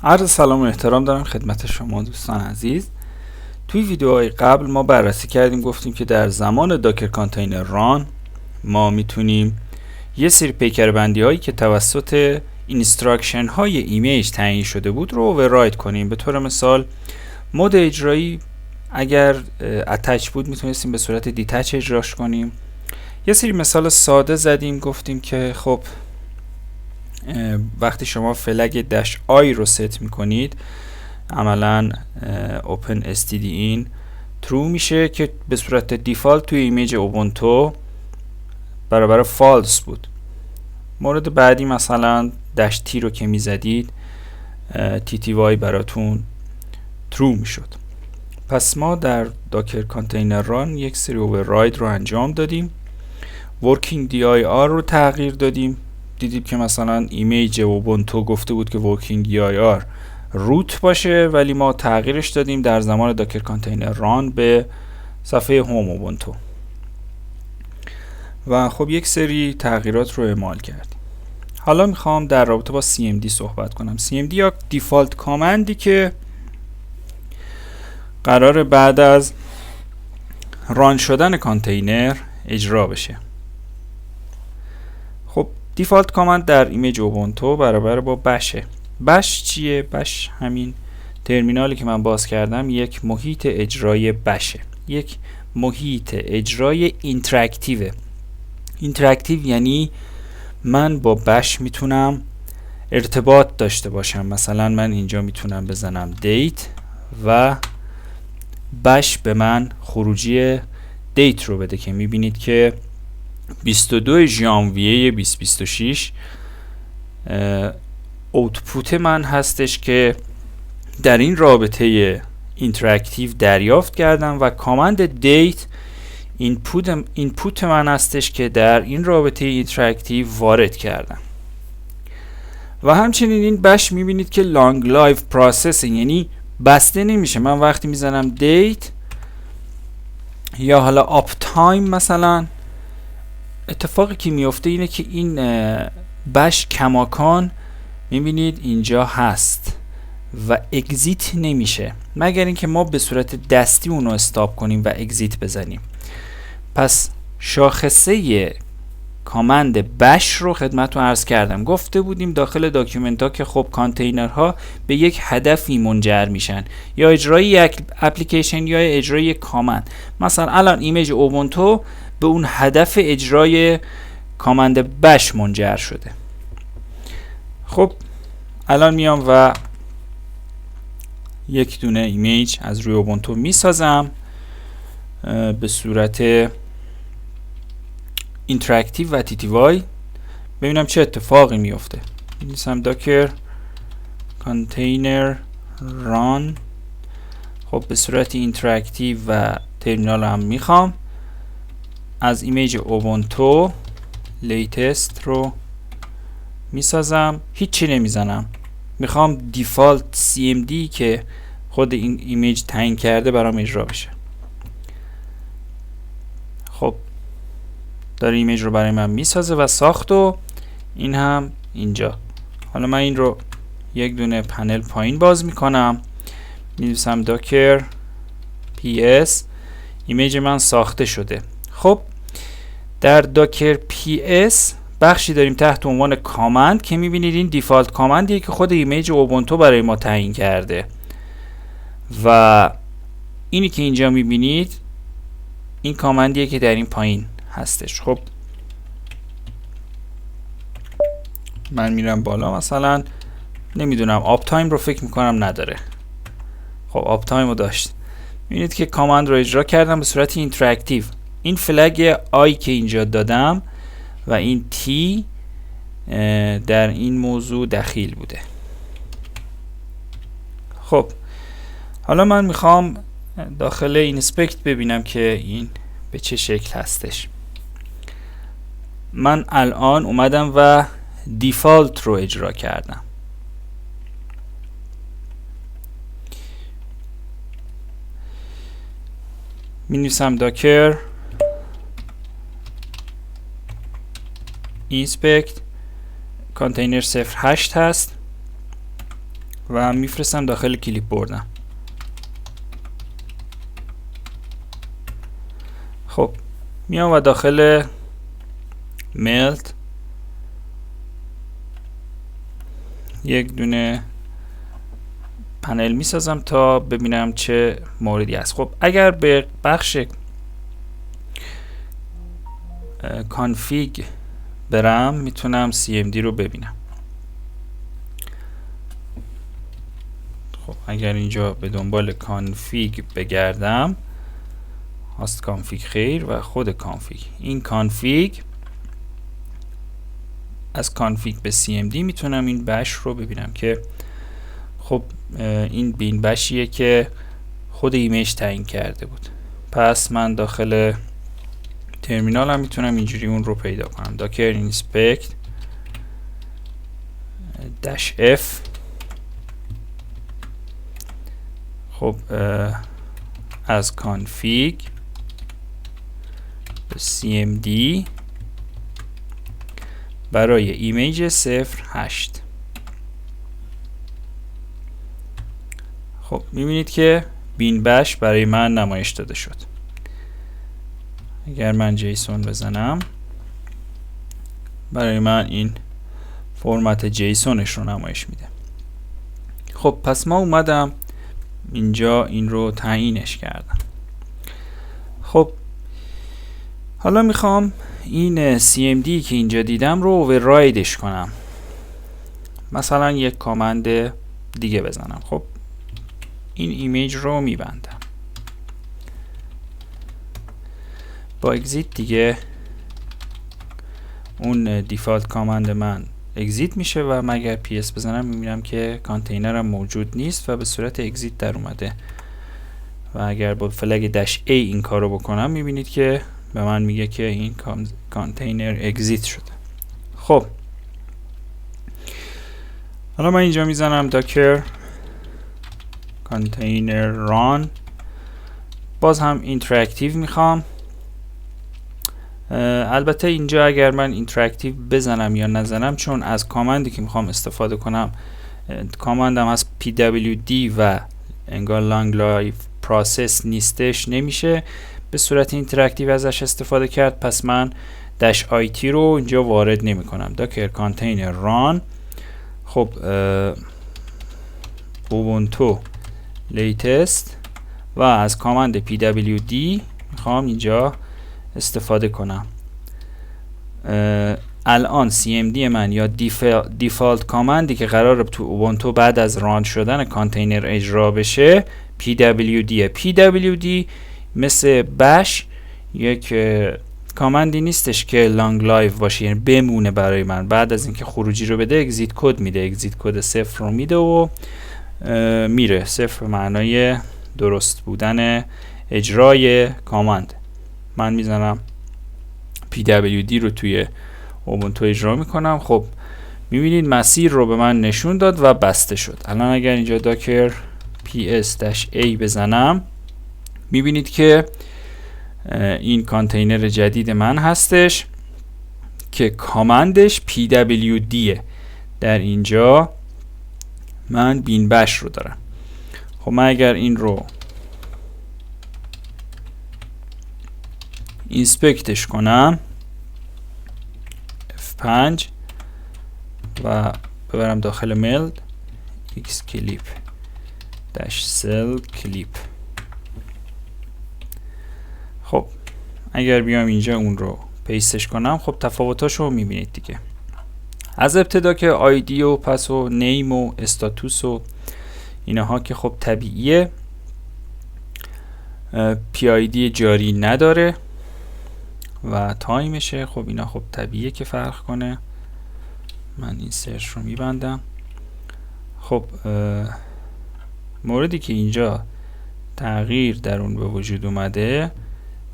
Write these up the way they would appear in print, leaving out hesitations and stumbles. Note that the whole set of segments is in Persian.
عرض سلام و احترام دارم خدمت شما دوستان عزیز. توی ویدیوهای قبل ما بررسی کردیم، گفتیم که در زمان داکر کانتینر ران ما میتونیم یه سری پیکر بندی هایی که توسط اینستراکشن های ایمیج تعیین شده بود رو اوورراید کنیم. به طور مثال مود اجرایی اگر اتچ بود میتونستیم به صورت دیتچ اجراش کنیم. یه سری مثال ساده زدیم، گفتیم که خب وقتی شما فلگ داش آی رو ست میکنید عملا open stdin true میشه که به صورت دیفالت توی ایمیج اوبونتو برابر فالس بود. مورد بعدی مثلا داش تی رو که میزدید tti براتون true میشد. پس ما در داکر کانتینر ران یک سری اوورراید رو انجام دادیم. working dir رو تغییر دادیم. دیدیم که مثلا ایمیج اوبونتو گفته بود که working dir روت باشه، ولی ما تغییرش دادیم در زمان داکر کانتینر ران به صفحه هوم اوبونتو و خب یک سری تغییرات رو اعمال کردیم. حالا میخوام در رابطه با cmd صحبت کنم. cmd یا دیفالت کامندی که قرار بعد از ران شدن کانتینر اجرا بشه. خب دیفالت کامند در ایمیج اوبونتو برابر با بشه. بش چیه؟ بش همین ترمینالی که من باز کردم یک محیط اجرای بشه، یک محیط اجرای اینتراکتیوه. اینتراکتیو یعنی من با بش میتونم ارتباط داشته باشم. مثلا من اینجا میتونم بزنم دیت و بش به من خروجی دیت رو بده که میبینید که 22 ژانویه 2026 اوتپوت من هستش که در این رابطه اینتراکتیو دریافت کردم و کامند دیت اینپوت من هستش که در این رابطه اینتراکتیو وارد کردم. و همچنین این بش میبینید که لانگ لایف پروسسینگ یعنی بسته نمیشه. من وقتی میزنم دیت یا حالا آپ تایم مثلا، اتفاقی که میفته اینه که این بش کماکان میبینید اینجا هست و اگزیت نمیشه مگر اینکه ما به صورت دستی اونو استاپ کنیم و اگزیت بزنیم. پس شاخصه کامند بش رو خدمتتون عرض کردم. گفته بودیم داخل داکیومنت ها که خب کانتینرها به یک هدفی منجر میشن، یا اجرای یک اپلیکیشن یا اجرای یک کامند. مثلا الان ایمیج اوبونتو به اون هدف اجرای کامند بش منجر شده. خب الان میام و یک دونه ایمیج از روی اوبونتو میسازم به صورت اینتراکتیو و tti. ببینم چه اتفاقی میفته. می‌نویسم داکر کانتینر ران. خب به صورت اینتراکتیو و ترمینال هم میخوام از ایمیج اوبونتو لیتست رو میسازم، هیچی نمیزنم. میخوام دیفالت cmd که خود این ایمیج تعیین کرده برام اجرا بشه. خب داره ایمیج رو برای من میسازه و ساخت و این هم اینجا. حالا من این رو یک دونه پنل پایین باز میکنم، می‌نویسم داکر ps ایمیج من ساخته شده. خب در داکر ps بخشی داریم تحت عنوان کامند که میبینید این دیفالت کامندیه که خود ایمیج اوبونتو برای ما تعیین کرده و اینی که اینجا میبینید این کامندیه که در این پایین هستش. خب من میرم بالا، مثلا نمیدونم آپ تایم رو فکر میکنم نداره. خب آپ تایم رو داشت. میبینید که کامند رو اجرا کردم به صورت اینتراکتیو. این فلگ آی که اینجا دادم و این تی در این موضوع دخیل بوده. خب حالا من میخوام داخل اینسپکت ببینم که این به چه شکل هستش. من الان اومدم و دیفالت رو اجرا کردم. می‌نویسم داکر اینسپکت کانتینر 08 هست و میفرستم داخل کلیپ بوردم. خب میام و داخل ملت یک دونه پنل میسازم تا ببینم چه موردی هست. خب اگر به بخش کانفیگ برم میتونم CMD رو ببینم. خب اگر اینجا به دنبال کانفیگ بگردم، هاست کانفیگ خیر و خود کانفیگ، این کانفیگ، از کانفیگ به CMD میتونم این بش رو ببینم که خب این بین بشیه که خود ایمیج تعیین کرده بود. پس من داخل ترمینالم میتونم اینجوری اون رو پیدا کنم. داکر اینسپکت -f. خب از کانفیگ به CMD برای ایمیج 08. خب میبینید که بین بش برای من نمایش داده شد. اگر من جیسون بزنم برای من این فرمت جیسونش رو نمایش میده. خب پس ما اومدم اینجا این رو تعیینش کردم. خب حالا میخوام این CMD که اینجا دیدم رو اووررایدش کنم. مثلا یک کامند دیگه بزنم. خب این ایمیج رو میبندم. با اگزیت دیگه اون دیفالت کامند من اگزیت میشه و من اگر PS بزنم میبینم که کانتینرم موجود نیست و به صورت اگزیت در اومده. و اگر با فلگ -A این کارو بکنم میبینید که به من میگه که این کانتینر اگزیت شده. خب حالا من اینجا میزنم داکر کانتینر ران. باز هم اینتراکتیو میخوام. البته اینجا اگر من اینتراکتیو بزنم یا نزنم، چون از کامندی که میخوام استفاده کنم کامندم از pwd و انگار لانگ لایف پروسس نیستش، نمیشه به صورت اینتراکتیو ازش استفاده کرد. پس من -it رو اینجا وارد نمی کنم. داکر کانتینر ران. خب اوبونتو لیتست و از کامند pwd میخوام اینجا استفاده کنم. الان CMD من یا دیفالت کامندی که قراره تو اوبونتو بعد از ران شدن کانتینر اجرا بشه pwd. pwd مثل بش یک کامندی نیستش که لانگ لایف باشه، یعنی بمونه برای من. بعد از اینکه خروجی رو بده اگزیت کد میده، اگزیت کد 0 رو میده و میره. 0 معنای درست بودن اجرای کامند. من میزنم pwd رو توی اوبونتو اجرا میکنم. خب میبینید مسیر رو به من نشون داد و بسته شد. الان اگر اینجا داکر ps-a بزنم میبینید که این کانتینر جدید من هستش که کامندش pwd. در اینجا من بین بش رو دارم. خب من اگر این رو اینسپکتش کنم F5 و ببرم داخل ملد x کلیپ -cell کلیپ. خب اگر بیام اینجا اون رو پیستش کنم، خب تفاوتاشو میبینید دیگه. از ابتدا که آیدی و پس و نیم و استاتوس و اینها که خب طبیعیه، PID جاری نداره و تایمشه. خب اینا خب طبیعیه که فرق کنه. من این سرچ رو میبندم. خب موردی که اینجا تغییر در اون به وجود اومده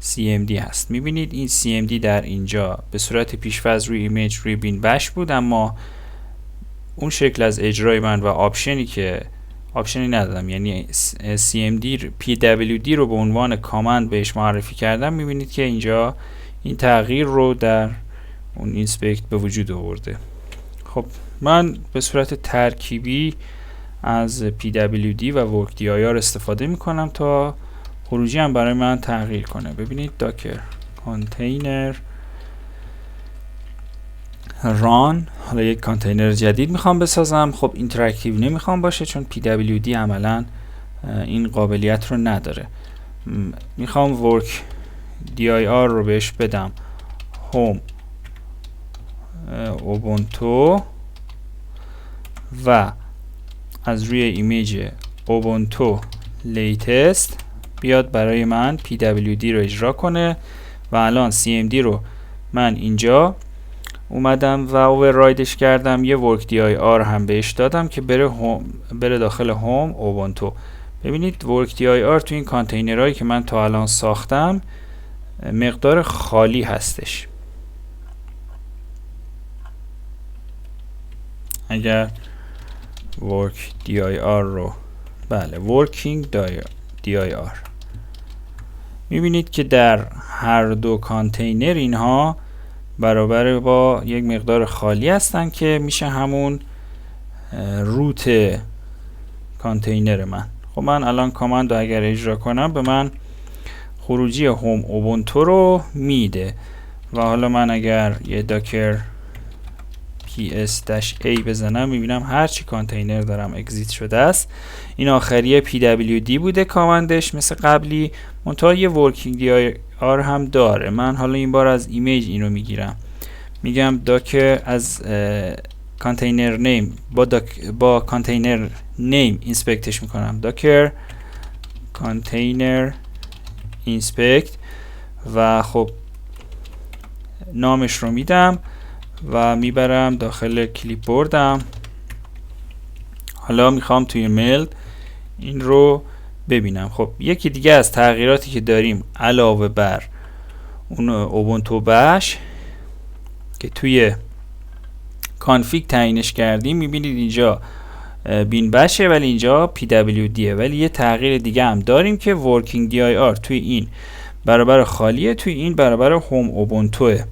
CMD هست. میبینید این CMD در اینجا به صورت پیش‌فرض روی ایمیج روی بین بش بود، اما اون شکل از اجرای من و آپشنی ندادم، یعنی CMD PWD رو به عنوان کامند بهش معرفی کردم. میبینید که اینجا این تغییر رو در اون اینسپکت به وجود آورده. خب من به صورت ترکیبی از pwd و workdir استفاده میکنم تا خروجی هم برای من تغییر کنه. ببینید داکر کانتینر ران، حالا یک کانتینر جدید میخوام بسازم. خب اینتراکتیو نمیخوام باشه چون pwd عملا این قابلیت رو نداره. میخوام workdir رو بهش بدم home اوبونتو و از روی ایمیج اوبونتو لیتست بیاد برای من pwd رو اجرا کنه و الان cmd رو من اینجا اومدم و اووررایدش کردم. یه workdir هم بهش دادم که بره داخل هوم اوبونتو. ببینید workdir تو این کانتینرهایی که من تا الان ساختم مقدار خالی هستش. اگر workdir رو working dir میبینید که در هر دو کانتینر اینها برابر با یک مقدار خالی هستن که میشه همون روت کانتینر من. خب من الان کامند رو اگر اجرا کنم به من خروجی هوم اوبونتو رو میده و حالا من اگر یه داکر ps-a بزنم میبینم هرچی کانتینر دارم اگزیت شده است. این آخریه pwd بوده کامندش مثل قبلی، منتها یه workdir هم داره. من حالا این بار از ایمیج اینو میگیرم، میگم داکر از کانتینر نیم با کانتینر نیم اینسپکتش میکنم، داکر کانتینر اینسپکت و خب نامش رو میدم و میبرم داخل کلیپ بوردم. حالا میخوام توی میل این رو ببینم. خب یکی دیگه از تغییراتی که داریم علاوه بر اون اوبونتو بش که توی کانفیگ تعیینش کردیم، میبینید اینجا بین بشه ولی اینجا pwd، ولی یه تغییر دیگه هم داریم که working dir توی این برابر خالیه، توی این برابر هوم اوبونتوه.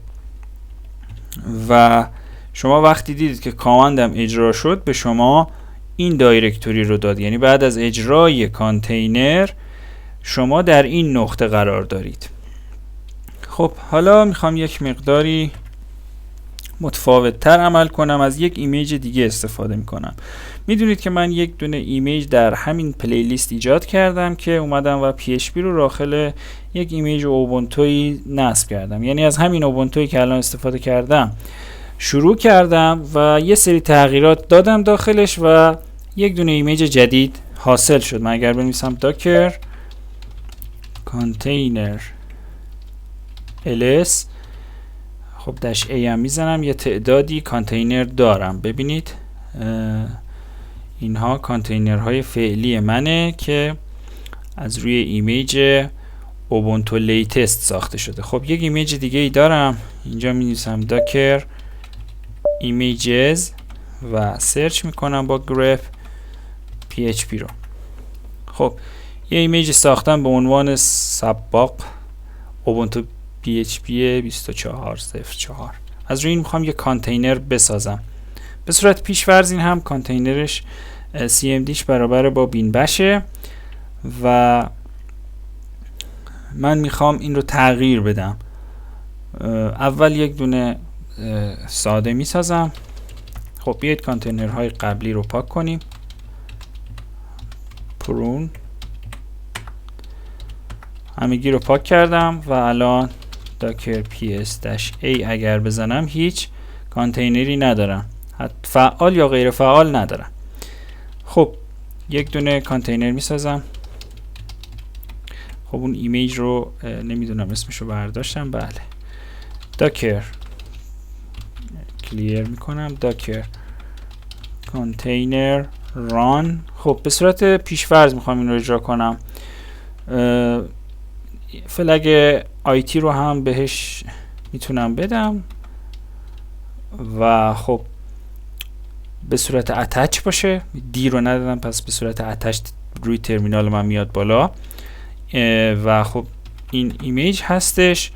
و شما وقتی دیدید که کامندم اجرا شد به شما این دایرکتوری رو داد، یعنی بعد از اجرای کانتینر شما در این نقطه قرار دارید. خب حالا میخوام یک مقداری متفاوت تر عمل کنم، از یک ایمیج دیگه استفاده میکنم. میدونید که من یک دونه ایمیج در همین پلیلیست ایجاد کردم که اومدم و PHP رو داخل یک ایمیج اوبونتوی نصب کردم، یعنی از همین اوبونتویی که الان استفاده کردم شروع کردم و یه سری تغییرات دادم داخلش و یک دونه ایمیج جدید حاصل شد. من اگر بنویسم داکر کانتینر ls، خب داش ای هم میزنم، یه تعدادی کانتینر دارم. ببینید اینها کانتینرهای فعلی منه که از روی ایمیج اوبونتو لیتست ساخته شده. خب یک ایمیج دیگه ای دارم، اینجا می نویسم داکر ایمیجز و سرچ میکنم با grep php رو. خب یه ایمیج ساختم به عنوان سباق اوبونتو PHP 2404. از روی این میخوام یه کانتینر بسازم. به صورت پیش‌فرض این هم کانتینرش cmdش برابر با بین بشه و من میخوام این رو تغییر بدم. اول یک دونه ساده میسازم. خب بیایید کانتینرهای قبلی رو پاک کنیم. پرون همگی رو پاک کردم و الان داکر ps-a اگر بزنم هیچ کانتینری ندارم، فعال یا غیر فعال ندارم. خب یک دونه کانتینر میسازم. خب اون ایمیج رو نمیدونم اسمش رو برداشتم، بله داکر کلیر میکنم داکر کانتینر ران. خب به صورت پیش‌فرض میخوام این رو اجرا کنم. فلگ آیتی رو هم بهش میتونم بدم و خب به صورت اتچ باشه، دی رو ندادم پس به صورت اتچ روی ترمینال من میاد بالا و خب این ایمیج هستش.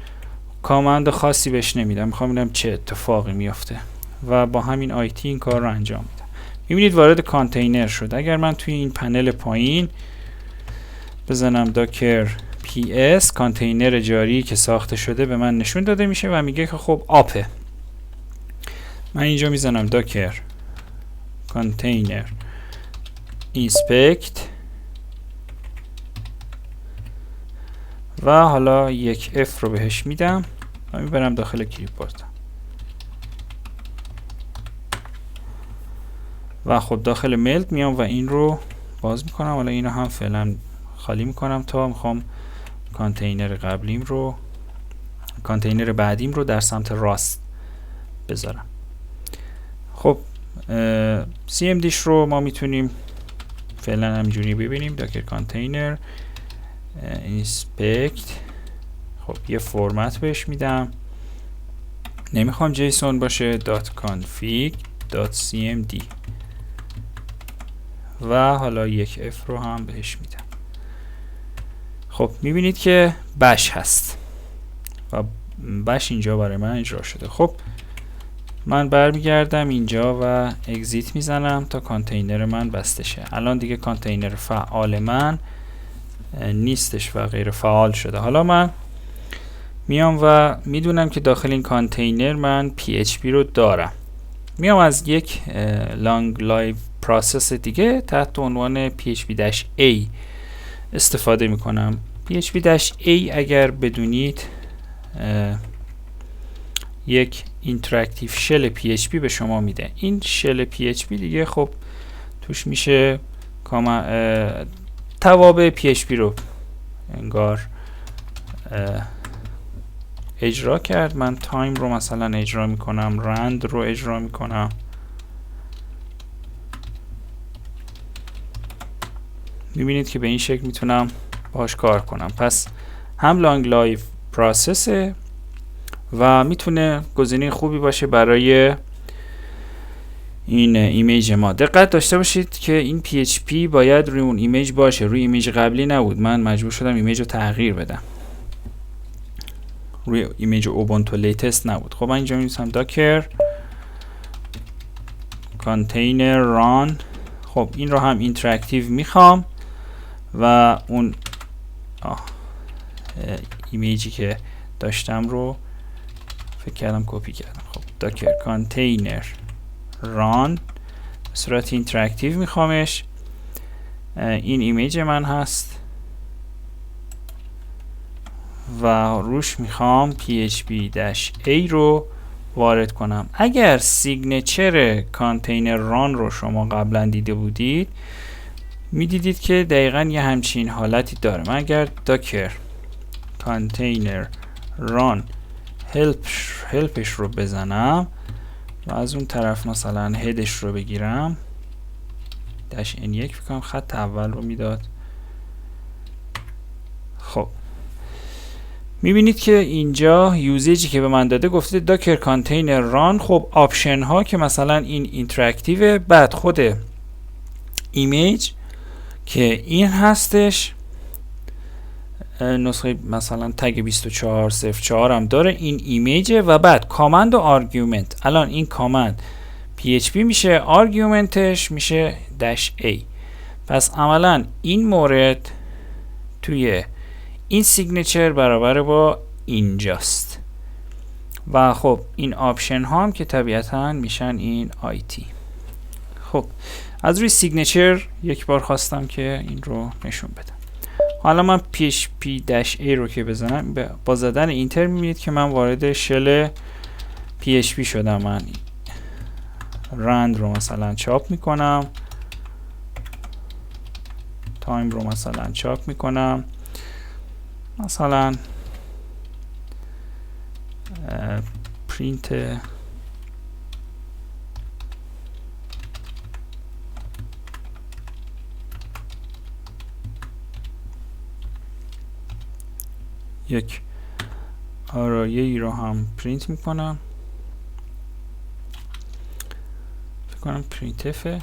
کامند خاصی بهش نمیدم، میخوام ببینم چه اتفاقی میفته و با همین آیتی این کار رو انجام میدم. میبینید وارد کانتینر شد. اگر من توی این پنل پایین بزنم داکر پی اس، کانتینر جاری که ساخته شده به من نشون داده میشه و میگه که خب آپه. من اینجا میزنم داکر کانتینر اینسپکت و حالا یک F رو بهش میدم و میبرم داخل کلیپبورد و خب داخل ملت میام و این رو باز میکنم. حالا اینو هم فعلا خالی میکنم تا میخوام کانتینر بعدیم رو در سمت راست بذارم. خب CMDش رو ما میتونیم فعلا همینجوری ببینیم. داکر کانتینر اینسپکت. خب یه فرمت بهش میدم، نمیخوام جیسون باشه، .config.cmd و حالا یک F رو هم بهش میدم. خب میبینید که بش هست و بش اینجا برای من اجرا شده. خب من برمیگردم اینجا و اگزیت میزنم تا کانتینر من بسته شه. الان دیگه کانتینر فعال من نیستش و غیر فعال شده. حالا من میام و میدونم که داخل این کانتینر من PHP رو دارم. میام از یک لانگ لایو پروسس دیگه تحت عنوان PHP-A استفاده میکنم. PHP-A اگر بدونید یک اینتراکتیو شل PHP به شما میده. این شل PHP دیگه خب توش میشه توابع PHP رو انگار اجرا کرد. من تایم رو مثلا اجرا میکنم، رند رو اجرا میکنم. میبینید که به این شکل میتونم باش کار کنم. پس هم لانگ لایو پروسسه و میتونه گزینه خوبی باشه برای این ایمیج ما. دقت داشته باشید که این PHP باید روی اون ایمیج باشه، روی ایمیج قبلی نبود. من مجبور شدم ایمیج رو تغییر بدم، روی ایمیج اوبونتو لیتست نبود. خب من اینجا می‌نویسم داکر کانتینر ران. خب این رو هم اینتراکتیو میخوام و اون ایمیجی که داشتم رو فکر کردم کپی کردم. خب داکر کانتینر ران به صورت اینتراکتیو میخوامش. این ایمیج من هست و روش میخوام PHP-A رو وارد کنم. اگر سیگنچر کانتینر ران رو شما قبلا دیده بودید میدیدید که دقیقا یه همچین حالتی داره. من اگر داکر کانتینر ران هلپش رو بزنم و از اون طرف مثلا هدش رو بگیرم -N1 بکنم، خط اول رو میداد. خب میبینید که اینجا یوزیجی که به من داده گفته داکر کانتینر ران. خب آپشن ها که مثلا این اینتراکتیو، بعد خود ایمیج که این هستش، نسخه مثلا تگ 2404 هم داره، این ایمیجه و بعد کامند و آرگومنت. الان این کامند PHP میشه، آرگومنتش میشه -A. پس عملا این مورد توی این سیگنچر برابر با اینجاست و خب این آپشن ها هم که طبیعتا میشن این IT. خب از روی سیگنچر یک بار خواستم که این رو نشون بدم. حالا من PHP-A رو که بزنم با زدن اینتر میبینید که من وارد شل PHP شدم. من رند رو مثلا چاپ میکنم، تایم رو مثلا چاپ میکنم، مثلا پرینت یک آرایه‌ای رو هم پرینت میکنم. فکر کنم پرینتفه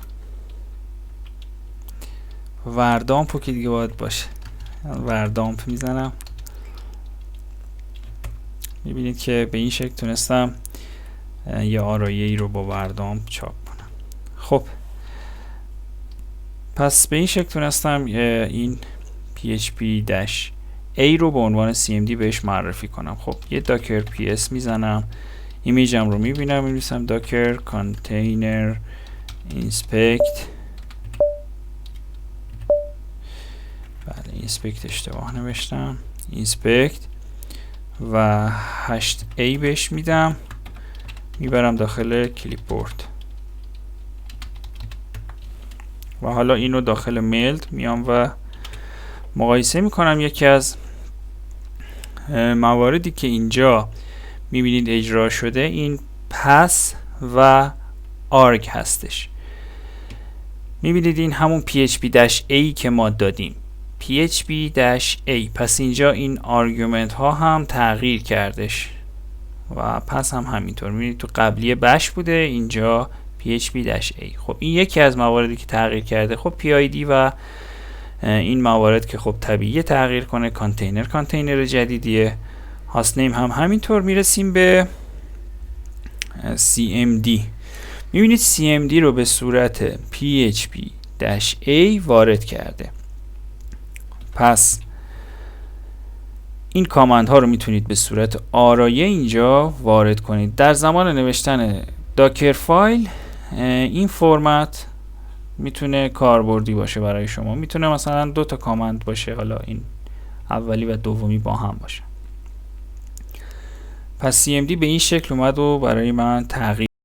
وردامپ که دیگه باید باشه. وردامپ میزنم. میبینید که به این شکل تونستم یه آرایه‌ای رو با وردامپ چاپ کنم. خب پس به این شکل تونستم این php-a رو به عنوان cmd بهش معرفی کنم. خب یه docker ps میزنم، ایمیجم رو میبینم، می‌نویسم docker container inspect. بله inspect اشتباه نوشتم، inspect و 8a بهش میدم، میبرم داخل کلیپبورد و حالا اینو داخل میلد میام و مقایسه میکنم. یکی از مواردی که اینجا میبینید اجرا شده این پس و آرگ هستش. میبینید این همون php-a که ما دادیم، php-a. پس اینجا این آرگومنت ها هم تغییر کردش و پس هم همینطور. میبینید تو قبلی بش بوده، اینجا php-a. خب این یکی از مواردی که تغییر کرده. خب PID و این موارد که خب طبیعیه تغییر کنه. کانتینر جدیدیه. هاست نیم هم همینطور. میرسیم به cmd. میبینید cmd رو به صورت php-a وارد کرده. پس این کامند ها رو میتونید به صورت آرایه اینجا وارد کنید. در زمان نوشتن داکر فایل این فرمت میتونه کاربردی باشه برای شما. میتونه مثلا 2 تا کامند باشه، حالا این اولی و دومی با هم باشه. پس cmd به این شکل اومد و برای من تغییر